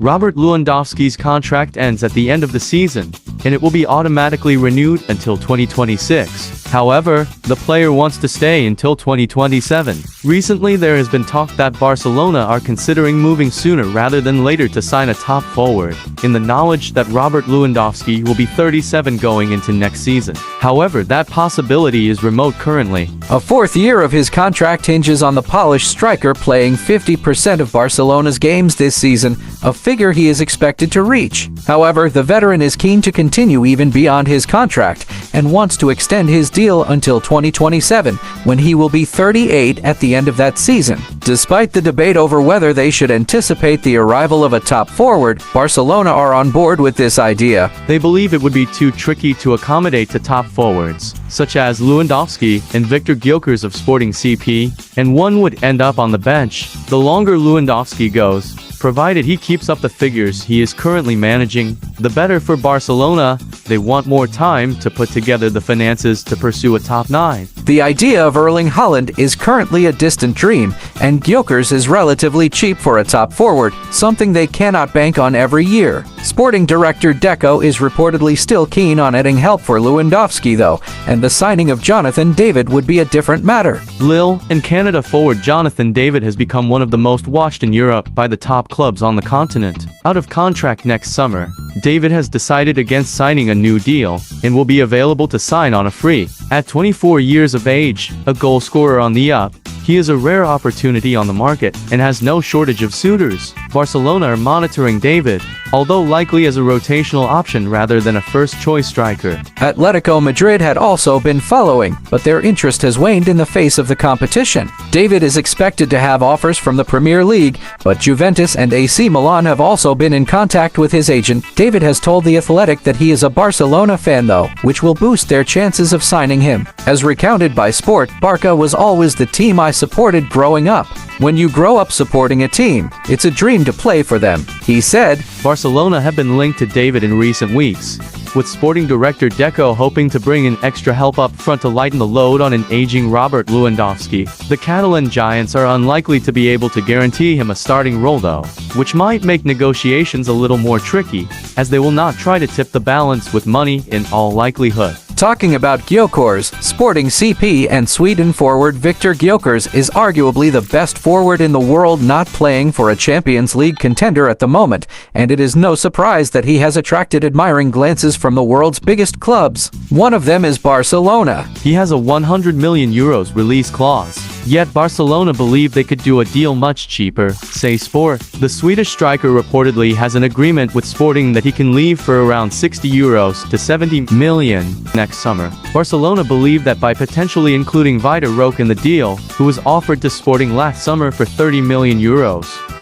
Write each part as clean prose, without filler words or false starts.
Robert Lewandowski's contract ends at the end of the season, and it will be automatically renewed until 2026. However, the player wants to stay until 2027. Recently there has been talk that Barcelona are considering moving sooner rather than later to sign a top forward, in the knowledge that Robert Lewandowski will be 37 going into next season. However, that possibility is remote currently. A fourth year of his contract hinges on the Polish striker playing 50% of Barcelona's games this season, a figure he is expected to reach. However, the veteran is keen to continue even beyond his contract and wants to extend his deal until 2027, when he will be 38 at the end of that season. Despite the debate over whether they should anticipate the arrival of a top forward, Barcelona are on board with this idea. They believe it would be too tricky to accommodate to top forwards, such as Lewandowski and Victor Gyokores of Sporting CP, and one would end up on the bench. The longer Lewandowski goes, provided he keeps up the figures he is currently managing, the better for Barcelona. They want more time to put together the finances to pursue a top 9. The idea of Erling Haaland is currently a distant dream, and Gyokores is relatively cheap for a top forward, something they cannot bank on every year. Sporting director Deco is reportedly still keen on adding help for Lewandowski though, and the signing of Jonathan David would be a different matter. Lille and Canada forward Jonathan David has become one of the most watched in Europe by the top clubs on the continent. Out of contract next summer, David has decided against signing a new deal, and will be available to sign on a free. At 24 years of age, a goal scorer on the up, he is a rare opportunity on the market, and has no shortage of suitors. Barcelona are monitoring David, although likely as a rotational option rather than a first-choice striker. Atletico Madrid had also been following, but their interest has waned in the face of the competition. David is expected to have offers from the Premier League, but Juventus and AC Milan have also been in contact with his agent. David has told The Athletic that he is a Barcelona fan though, which will boost their chances of signing him. As recounted by Sport, Barca was always the team I supported growing up. When you grow up supporting a team, it's a dream to play for them, he said. Barcelona have been linked to David in recent weeks, with sporting director Deco hoping to bring in extra help up front to lighten the load on an aging Robert Lewandowski. The Catalan giants are unlikely to be able to guarantee him a starting role though, which might make negotiations a little more tricky, as they will not try to tip the balance with money in all likelihood. Talking about gyokores, Sporting CP and Sweden forward Victor Gyokores is arguably the best forward in the world not playing for a Champions League contender at the moment, and it is no surprise that he has attracted admiring glances from the world's biggest clubs. One of them is Barcelona. He has a €100 million release clause, yet Barcelona believe they could do a deal much cheaper, say Sport. The Swedish striker reportedly has an agreement with Sporting that he can leave for around €60 to €70 million next summer. Barcelona believe that by potentially including Vitor Roque in the deal, who was offered to Sporting last summer for €30 million,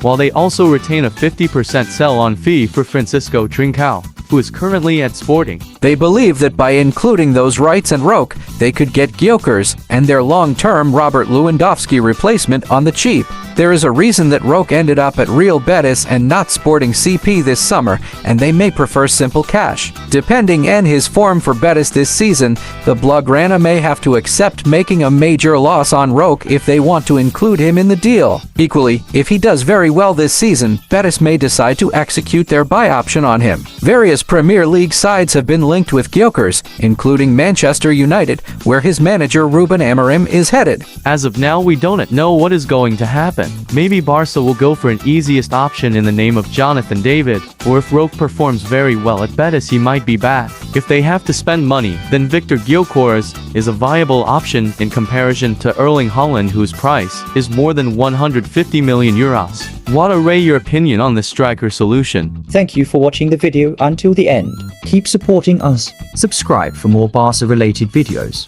while they also retain a 50% sell-on fee for Francisco Trincao, who is currently at Sporting. They believe that by including those rights and Roque, they could get Gyokores and their long-term Robert Lewandowski replacement on the cheap. There is a reason that Roque ended up at Real Betis and not Sporting CP this summer, and they may prefer simple cash. Depending on his form for Betis this season, the Blaugrana may have to accept making a major loss on Roque if they want to include him in the deal. Equally, if he does very well this season, Betis may decide to execute their buy option on him. Various Premier League sides have been linked with Gyokores, including Manchester United, where his manager Ruben Amorim is headed. As of now, we don't know what is going to happen. Maybe Barca will go for an easiest option in the name of Jonathan David, or if Roque performs very well at Betis, he might be back. If they have to spend money, then Victor Gyokores is a viable option in comparison to Erling Haaland, whose price is more than €150 million. What are your opinion on this striker solution? Thank you for watching the video until the end. Keep supporting us. Subscribe for more Barca related videos.